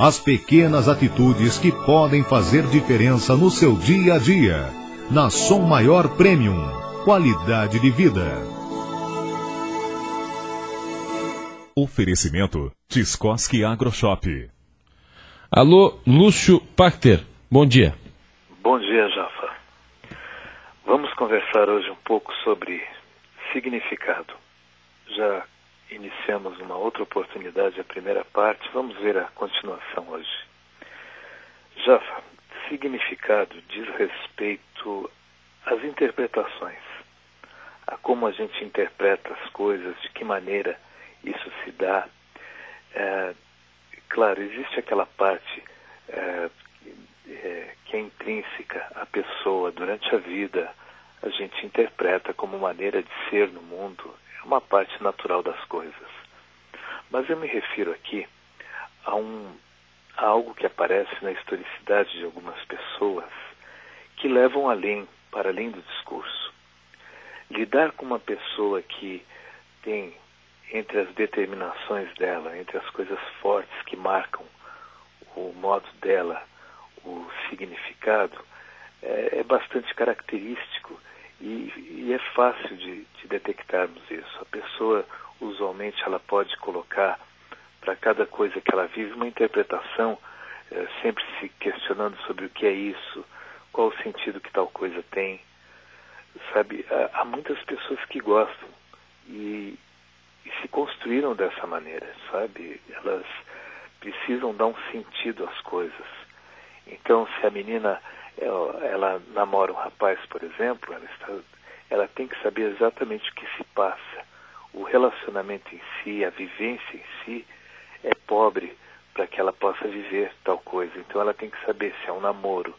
As pequenas atitudes que podem fazer diferença no seu dia a dia. Na Som Maior Premium. Qualidade de vida. Oferecimento Tiscoski AgroShop. Alô, Lúcio Pachter. Bom dia. Bom dia, Jafa. Vamos conversar hoje um pouco sobre significado. Já iniciamos uma outra oportunidade, a primeira parte. Vamos ver a continuação hoje. Jafa, significado diz respeito às interpretações, a como a gente interpreta as coisas, de que maneira isso se dá. Claro, existe aquela parte que é intrínseca à pessoa durante a vida, a gente interpreta como maneira de ser no mundo, é uma parte natural das coisas. Mas eu me refiro aqui a algo que aparece na historicidade de algumas pessoas que levam para além do discurso. Lidar com uma pessoa que tem, entre as determinações dela, entre as coisas fortes que marcam o modo dela, o significado, é bastante característico e é fácil de detectarmos isso. A pessoa, usualmente, ela pode colocar para cada coisa que ela vive uma interpretação, sempre se questionando sobre o que é isso, qual o sentido que tal coisa tem. Sabe, há muitas pessoas que gostam e se construíram dessa maneira, sabe? Elas precisam dar um sentido às coisas. Então, se a menina ela namora um rapaz, por exemplo, ela tem que saber exatamente o que se passa. O relacionamento em si, a vivência em si, é pobre para que ela possa viver tal coisa. Então, ela tem que saber se é um namoro,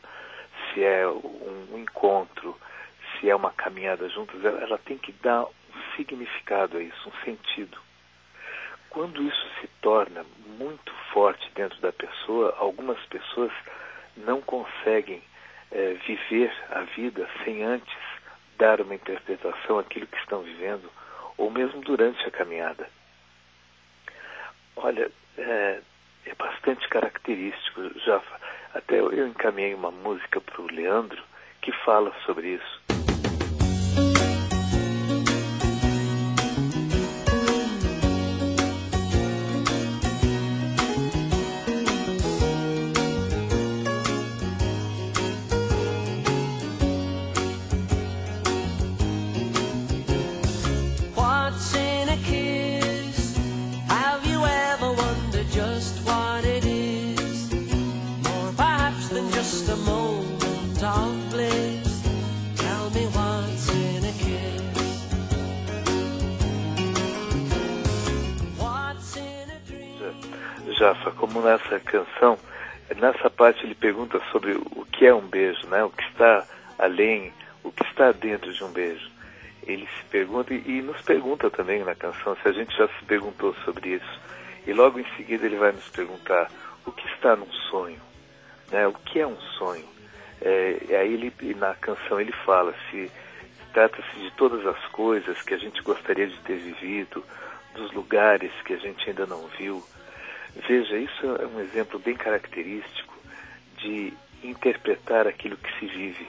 se é um encontro, se é uma caminhada juntos. Ela tem que dar um significado a isso, um sentido. Quando isso se torna muito forte dentro da pessoa, algumas pessoas não conseguem viver a vida sem antes dar uma interpretação àquilo que estão vivendo, ou mesmo durante a caminhada. Olha, é bastante característico. Já até eu encaminhei uma música para o Leandro que fala sobre isso. Jafa, como nessa canção, nessa parte ele pergunta sobre o que é um beijo, né? O que está além, o que está dentro de um beijo. Ele se pergunta e nos pergunta também na canção se a gente já se perguntou sobre isso. E logo em seguida ele vai nos perguntar o que está num sonho, né? O que é um sonho? E aí na canção ele fala se trata-se de todas as coisas que a gente gostaria de ter vivido, dos lugares que a gente ainda não viu. Veja, isso é um exemplo bem característico de interpretar aquilo que se vive.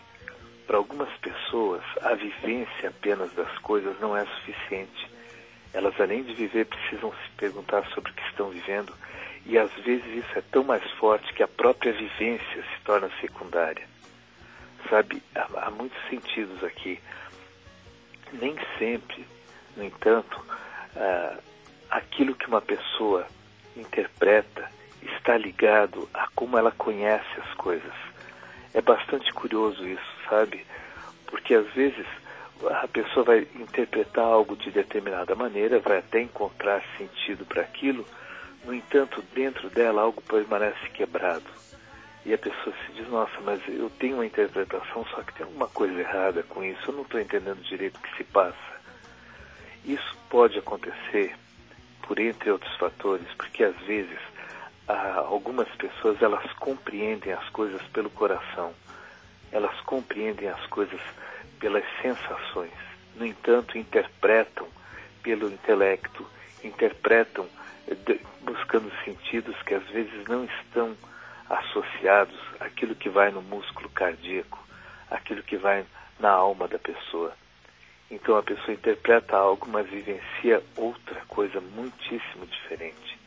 Para algumas pessoas, a vivência apenas das coisas não é suficiente. Elas, além de viver, precisam se perguntar sobre o que estão vivendo, e às vezes isso é tão mais forte que a própria vivência se torna secundária. Sabe, há muitos sentidos aqui. Nem sempre, no entanto, aquilo que uma pessoa interpreta está ligado a como ela conhece as coisas. É bastante curioso isso, sabe? Porque às vezes a pessoa vai interpretar algo de determinada maneira, vai até encontrar sentido para aquilo, no entanto, dentro dela algo permanece quebrado. E a pessoa se diz, nossa, mas eu tenho uma interpretação, só que tem alguma coisa errada com isso, eu não estou entendendo direito o que se passa. Isso pode acontecer por entre outros fatores, porque às vezes algumas pessoas elas compreendem as coisas pelo coração, elas compreendem as coisas pelas sensações, no entanto interpretam pelo intelecto, interpretam buscando sentidos que às vezes não estão associados àquilo que vai no músculo cardíaco, àquilo que vai na alma da pessoa. Então a pessoa interpreta algo, mas vivencia outra coisa muitíssimo diferente.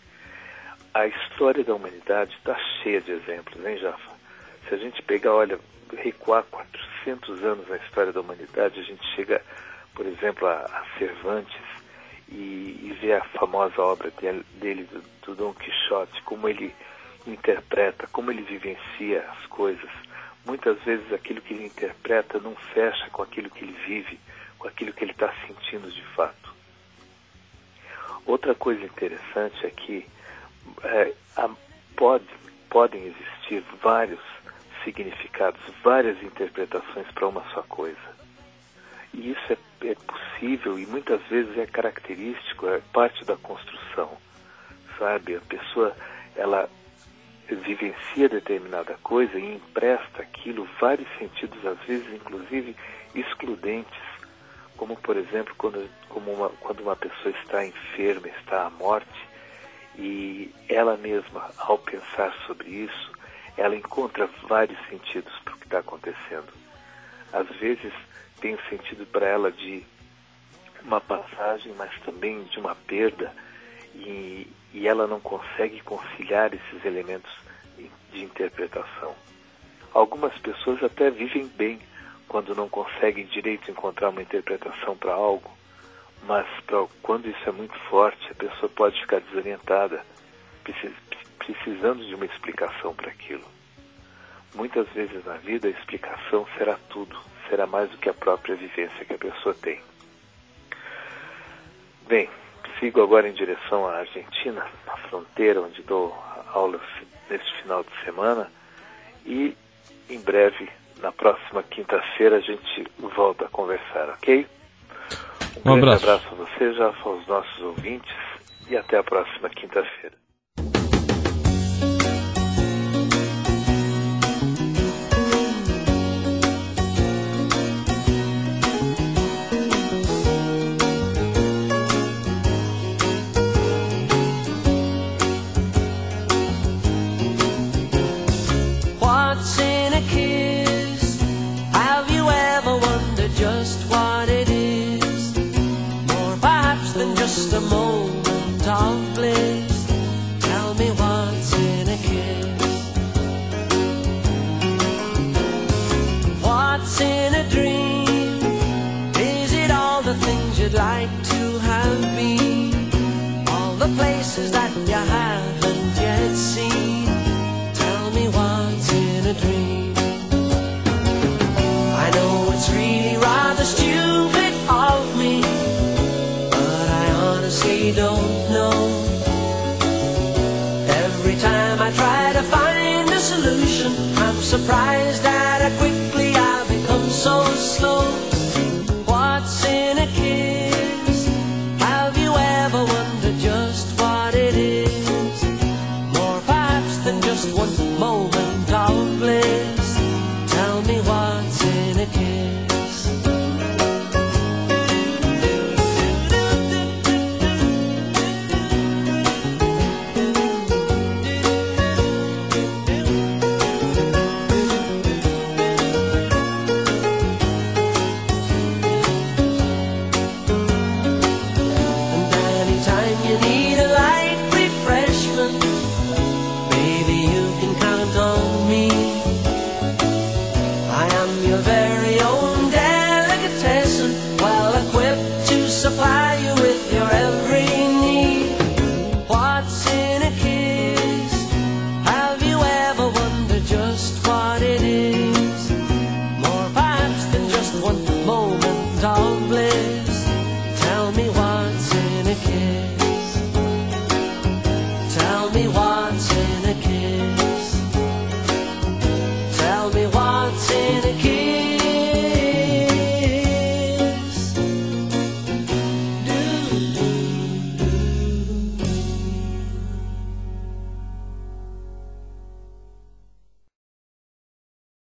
A história da humanidade está cheia de exemplos, hein, Jafa? Se a gente pegar, olha, recuar 400 anos na história da humanidade, a gente chega, por exemplo, a Cervantes e vê a famosa obra dele do Dom Quixote, como ele interpreta, como ele vivencia as coisas. Muitas vezes aquilo que ele interpreta não fecha com aquilo que ele vive, com aquilo que ele está sentindo de fato. Outra coisa interessante é que podem existir vários significados, várias interpretações para uma só coisa. E isso é possível e muitas vezes é característico, é parte da construção. Sabe, a pessoa, ela vivencia determinada coisa e empresta aquilo vários sentidos, às vezes inclusive excludentes, como por exemplo quando uma pessoa está enferma, está à morte, e ela mesma, ao pensar sobre isso, ela encontra vários sentidos para o que está acontecendo. Às vezes tem o sentido para ela de uma passagem, mas também de uma perda, e ela não consegue conciliar esses elementos de interpretação. Algumas pessoas até vivem bem quando não conseguem direito encontrar uma interpretação para algo, mas quando isso é muito forte, a pessoa pode ficar desorientada, precisando de uma explicação para aquilo. Muitas vezes na vida a explicação será tudo, será mais do que a própria vivência que a pessoa tem. Bem, sigo agora em direção à Argentina, na fronteira, onde dou aulas neste final de semana, e em breve, na próxima quinta-feira, a gente volta a conversar, ok? Um grande abraço a você, já aos nossos ouvintes, e até a próxima quinta-feira. Just a moment of bliss. Tell me what's in a kiss. What's in a dream? Is it all the things you'd like to have been? All the places that you haven't yet seen? Tell me what's in a dream. I know it's really rather stupid of me, honestly don't know. Every time I try to find a solution, I'm surprised at how quickly I become so slow.